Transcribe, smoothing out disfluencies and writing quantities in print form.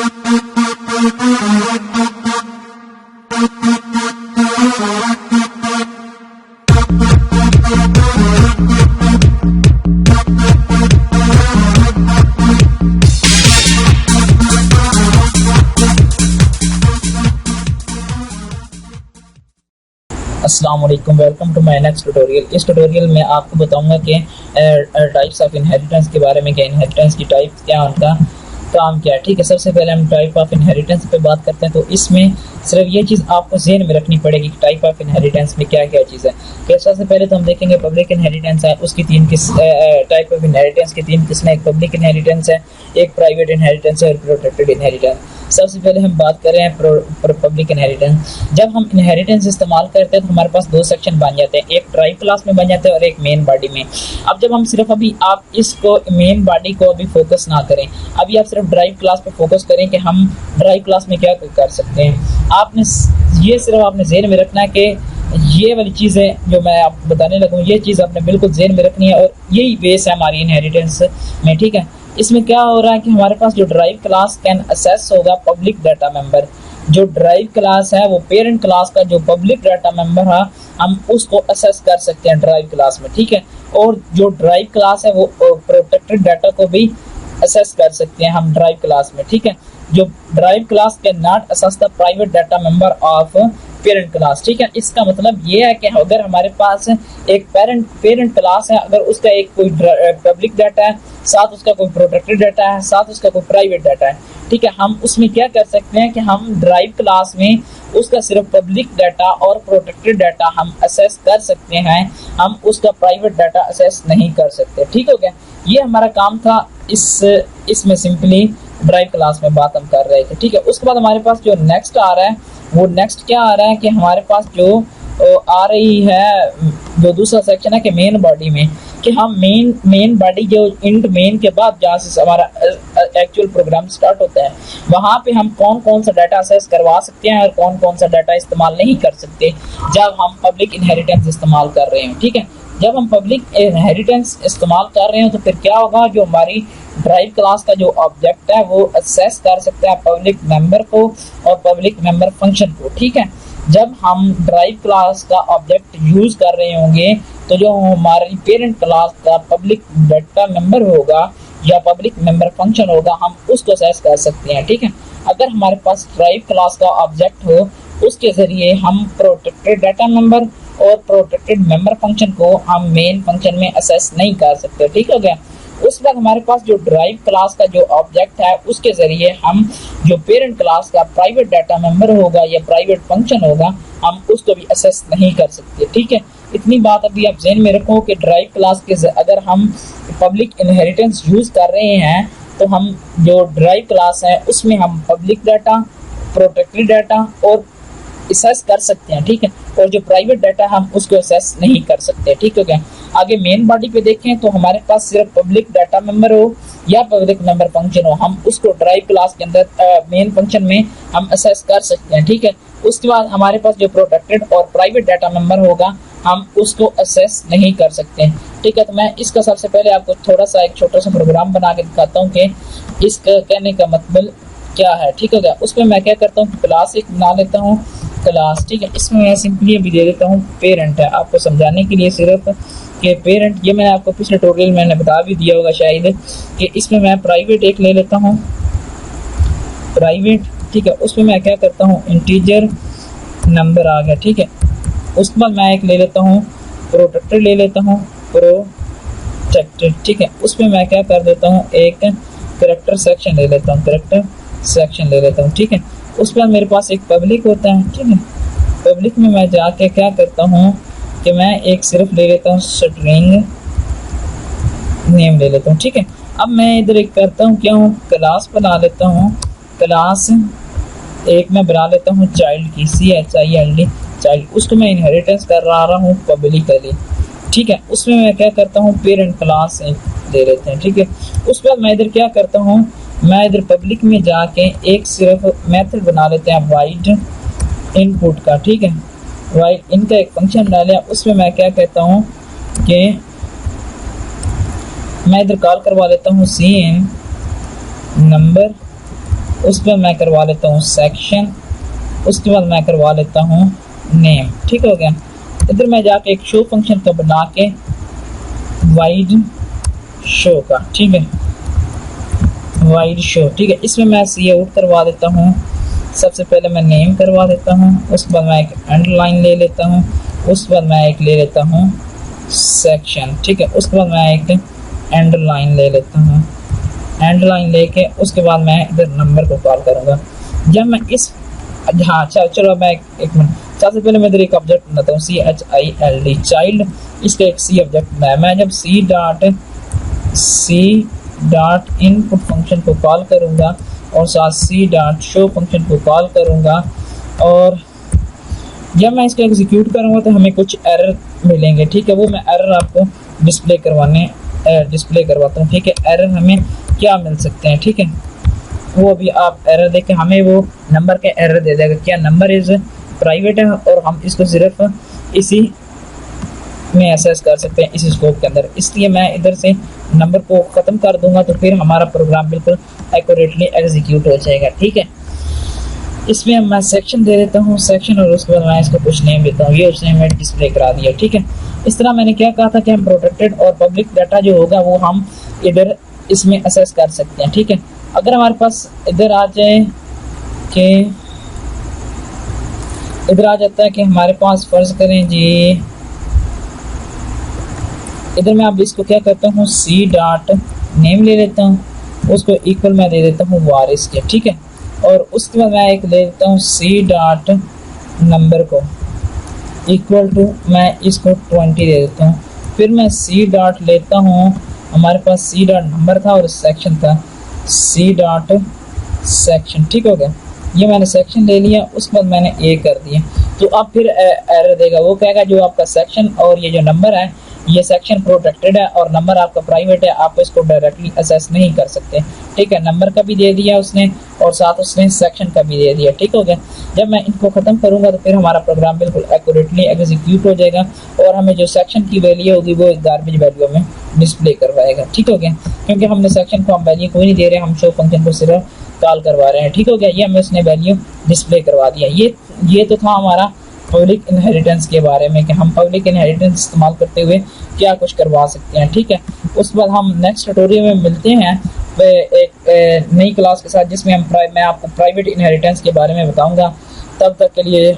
अस्सलाम वालेकुम, welcome to my next tutorial. इस ट्यूटोरियल में आपको बताऊंगा कि टाइप्स ऑफ इनहेरिटेंस के बारे में, कि इनहेरिटेंस की टाइप्स क्या, उनका काम क्या है। ठीक है, सबसे पहले हम टाइप ऑफ इनहेरिटेंस पे बात करते हैं। तो इसमें सिर्फ ये चीज़ आपको ज़हन में रखनी पड़ेगी कि टाइप ऑफ इनहेरिटेंस में क्या क्या चीज़ है। कि सबसे पहले तो हम देखेंगे पब्लिक इनहेरिटेंस है, उसकी तीन टाइप ऑफ इनहेरिटेंस की तीन किस्में। एक पब्लिक इनहेरिटेंस है, एक प्राइवेट इनहेरिटेंस है और प्रोटेक्टेड इनहेरिटेंस। सबसे पहले हम बात कर रहे हैं पब्लिक इनहेरिटेंस। जब हम इनहेरिटेंस इस्तेमाल करते हैं तो हमारे पास दो सेक्शन बन जाते हैं, एक ड्राइव क्लास में बन जाता है और एक मेन बॉडी में। अब जब हम सिर्फ अभी आप इसको मेन बॉडी को अभी फोकस ना करें, अभी आप सिर्फ ड्राइव क्लास पे फोकस करें कि हम ड्राइव क्लास में क्या कर सकते हैं। आपने ये सिर्फ आपने ज़हन में रखना है कि ये वाली चीज़ें जो मैं आपको बताने लगूँ, ये चीज़ आपने बिल्कुल ज़हन में रखनी है और यही बेस है हमारी इनहेरिटेंस में। ठीक है, इसमें क्या हो रहा है कि हमारे पास जो ड्राइव क्लास कैन असेस होगा पब्लिक डाटा मेंबर। जो ड्राइव क्लास है वो पेरेंट क्लास का जो पब्लिक डाटा मेंबर है, हम उसको असेस कर सकते हैं ड्राइव क्लास में। ठीक है, और जो ड्राइव क्लास है वो प्रोटेक्टेड डाटा को भी असेस कर सकते हैं हम ड्राइव क्लास में। ठीक है, जो drive class can not assess the private data member of parent class. ठीक है, इसका मतलब ये है कि अगर हमारे पास एक पेरेंट क्लास है, अगर उसका एक कोई पब्लिक डाटा है, साथ उसका कोई प्रोटेक्टेड डाटा है, साथ उसका कोई प्राइवेट डाटा है। ठीक है, हम उसमें क्या कर सकते हैं कि हम ड्राइव क्लास में उसका सिर्फ पब्लिक डाटा और प्रोटेक्टेड डाटा हम असेस कर सकते हैं, हम उसका प्राइवेट डाटा असेस नहीं कर सकते। ठीक हो गया, ये हमारा काम था। इसमें सिंपली ड्राइव क्लास में बात हम कर रहे थे। ठीक है, उसके बाद हमारे पास जो नेक्स्ट आ रहा है, वो नेक्स्ट क्या आ रहा है कि हमारे पास जो आ रही है, जो दूसरा सेक्शन है कि मेन बॉडी में, कि हम मेन बॉडी जो इंड मेन के बाद जहाँ से हमारा एक्चुअल प्रोग्राम स्टार्ट होता है, वहाँ पे हम कौन कौन सा डाटा असेस करवा सकते हैं और कौन कौन सा डाटा इस्तेमाल नहीं कर सकते जब हम पब्लिक इनहेरिटेंस इस्तेमाल कर रहे हैं। ठीक है, जब हम पब्लिक इनहेरिटेंस इस्तेमाल कर रहे हैं तो फिर क्या होगा, जो हमारी ड्राइव क्लास का जो ऑब्जेक्ट है वो असेस कर सकता है पब्लिक मेंबर को और पब्लिक मेंबर फंक्शन को। ठीक है, जब हम ड्राइव क्लास का ऑब्जेक्ट यूज कर रहे होंगे तो जो हमारी पेरेंट क्लास का पब्लिक डाटा मेंबर होगा या पब्लिक मेंबर फंक्शन होगा, हम उसको असेस कर सकते हैं। ठीक है, अगर हमारे पास ड्राइव क्लास का ऑब्जेक्ट हो, उसके जरिए हम प्रोटेक्टेड डाटा मेंबर और प्रोटेक्टेड मेंबर फंक्शन को हम मेन फंक्शन में असेस नहीं कर सकते। ठीक हो गया, उस वक्त हमारे पास जो ड्राइव क्लास का जो ऑब्जेक्ट है उसके जरिए हम जो पेरेंट क्लास का प्राइवेट डाटा मेंबर होगा या प्राइवेट फंक्शन होगा, हम उसको भी असेस नहीं कर सकते। ठीक है, इतनी बात अभी आप ज़हन में रखो कि ड्राइव क्लास के अगर हम पब्लिक इनहेरिटेंस यूज कर रहे हैं तो हम जो ड्राइव क्लास है उसमें हम पब्लिक डाटा, प्रोटेक्टेड डाटा और असेस कर सकते हैं। ठीक है, और जो प्राइवेट डाटा हम उसको असेस नहीं कर सकते। ठीक हो गया, आगे मेन बॉडी पे देखें तो हमारे पास सिर्फ पब्लिक डाटा मेंबर हो या पब्लिक मेंबर फंक्शन हो, हम उसको ड्राइव क्लास के अंदर मेन फंक्शन में हम असेस कर सकते हैं। ठीक है, उसके बाद हमारे पास जो प्रोटेक्टेड और प्राइवेट डाटा मेंबर होगा, हम उसको असेस नहीं कर सकते। ठीक है, तो मैं इसका सबसे पहले आपको थोड़ा सा एक छोटा सा प्रोग्राम बना के दिखाता हूँ कि इसका कहने का मतलब क्या है। ठीक हो गया, उसमें मैं क्या करता हूँ, क्लास एक बना लेता हूँ क्लास। ठीक है, इसमें मैं सिंपली अभी दे देता हूँ पेरेंट है, आपको समझाने के लिए सिर्फ कि पेरेंट, ये मैंने आपको पिछले ट्यूटोरियल में बता भी दिया होगा शायद, कि इसमें मैं प्राइवेट एक ले लेता हूँ, प्राइवेट। ठीक है, उसमें मैं क्या करता हूँ, इंटीजर नंबर आ गया। ठीक है, उसके बाद मैं एक ले लेता हूँ प्रोटेक्टेड, ले लेता हूँ प्रोटेक्टेड। ठीक है, उसमें मैं क्या कर देता हूँ, एक कैरेक्टर सेक्शन ले लेता हूँ, कैरेक्टर सेक्शन ले लेता हूँ। ठीक है, उस पर मेरे पास एक पब्लिक होता है। ठीक है, पब्लिक में मैं जाके क्या करता हूँ कि मैं एक सिर्फ ले लेता हूँ स्ट्रिंग नेम ले लेता हूँ। ठीक है, अब मैं इधर एक करता हूँ, क्या हूँ, क्लास बना लेता हूँ, क्लास एक मैं बना लेता हूँ चाइल्ड की, CHILD चाइल्ड, उसको मैं इनहेरिटेंस कर रहा हूँ पब्लिकली। ठीक है, उसमें मैं क्या करता हूँ, पेरेंट क्लास ले लेते हैं। ठीक है, उस पर मैं इधर क्या करता हूँ, मैं इधर पब्लिक में जाके एक सिर्फ मेथड बना लेते हैं वाइड इनपुट का। ठीक है, वाइड इनका एक फंक्शन बना लिया, उसमें मैं क्या कहता हूँ कि मैं इधर कॉल करवा लेता हूँ सीन नंबर उसके बाद मैं करवा लेता हूँ सेक्शन, उसके बाद मैं करवा लेता हूँ नेम। ठीक हो गया। इधर मैं जाके एक शो फंक्शन का बना के वाइड शो का, ठीक है, वाइड शो, ठीक है। इसमें मैं सी आउट करवा देता हूँ। सबसे पहले मैं नेम करवा देता हूँ, उसके बाद मैं एक अंडरलाइन ले लेता हूँ, उसके बाद मैं एक ले लेता हूँ सेक्शन, ठीक है। उसके बाद मैं एक अंडरलाइन ले लेता हूँ, अंडरलाइन लेके उसके बाद मैं इधर नंबर को कॉल करूँगा। जब मैं इस, हाँ चलो मैं एक मिनट, सबसे पहले मैं इधर एक ऑब्जेक्ट बनाता हूँ CHILD चाइल्ड, इसका एक सी ऑब्जेक्ट बनाया। मैं जब सी डॉट इनपुट फंक्शन को कॉल करूँगा और साथ सी डॉट शो फंक्शन को कॉल करूँगा, और जब मैं इसको एग्जीक्यूट करूँगा तो हमें कुछ एरर मिलेंगे, ठीक है। वो मैं एरर आपको डिस्प्ले करवाता हूँ, ठीक है। एरर हमें क्या मिल सकते हैं, ठीक है, वो अभी आप एरर देखें। हमें वो नंबर के एरर दे देगा, क्या नंबर इज प्राइवेट है और हम इसको सिर्फ इसी में एसेस कर सकते हैं, इस स्कोप के अंदर। इसलिए मैं इधर से नंबर को ख़त्म कर दूंगा तो फिर हमारा प्रोग्राम बिल्कुल एक्यूरेटली एग्जीक्यूट हो जाएगा, ठीक है। इसमें मैं सेक्शन दे देता हूँ, सेक्शन, और उसके बाद मैं इसको कुछ नेम देता हूँ। ये उसने हमें डिस्प्ले करा दिया, ठीक है। इस तरह मैंने क्या कहा था कि हम प्रोटेक्टेड और पब्लिक डाटा जो होगा वो हम इधर इसमें एसेस कर सकते हैं, ठीक है। अगर हमारे पास इधर आ जाए कि इधर आ जाता है कि हमारे पास फर्ज करें जी, इधर मैं अब इसको क्या करता हूँ सी डॉट नेम ले लेता हूँ, उसको इक्वल मैं दे देता हूँ वारिस के, ठीक है। और उसके बाद मैं एक ले लेता हूँ सी डॉट नंबर को इक्वल टू, मैं इसको 20 दे देता हूँ। फिर मैं सी डॉट लेता हूँ, हमारे पास सी डॉट नंबर था और सेक्शन था, सी डॉट सेक्शन, ठीक हो गया। ये मैंने सेक्शन ले लिया, उसके बाद मैंने ए कर दिया। तो अब फिर एरर देगा, वो कहेगा जो आपका सेक्शन और ये जो नंबर है, ये सेक्शन प्रोटेक्टेड है और नंबर आपका प्राइवेट है, आप इसको डायरेक्टली असेस नहीं कर सकते, ठीक है। नंबर का भी दे दिया उसने और साथ उसने सेक्शन का भी दे दिया, ठीक हो गया। जब मैं इनको ख़त्म करूँगा तो फिर हमारा प्रोग्राम बिल्कुल एक्यूरेटली एग्जीक्यूट हो जाएगा और हमें जो सेक्शन की वैल्यू होगी वो गार्बेज वैल्यू में डिस्प्ले करवाएगा, ठीक हो गया। क्योंकि हमने सेक्शन को हम वैल्यू कोई नहीं दे रहे, हम शो फंक्शन को सिर्फ कॉल करवा रहे हैं, ठीक हो गया। ये हमें उसने वैल्यू डिस्प्ले करवा दिया। ये तो था हमारा पब्लिक इनहेरिटेंस के बारे में कि हम पब्लिक इनहेरिटेंस इस्तेमाल करते हुए क्या कुछ करवा सकते हैं, ठीक है। उसके बाद हम नेक्स्ट ट्यूटोरियल में मिलते हैं एक नई क्लास के साथ, जिसमें मैं आपको प्राइवेट इनहेरिटेंस के बारे में बताऊंगा। तब तक के लिए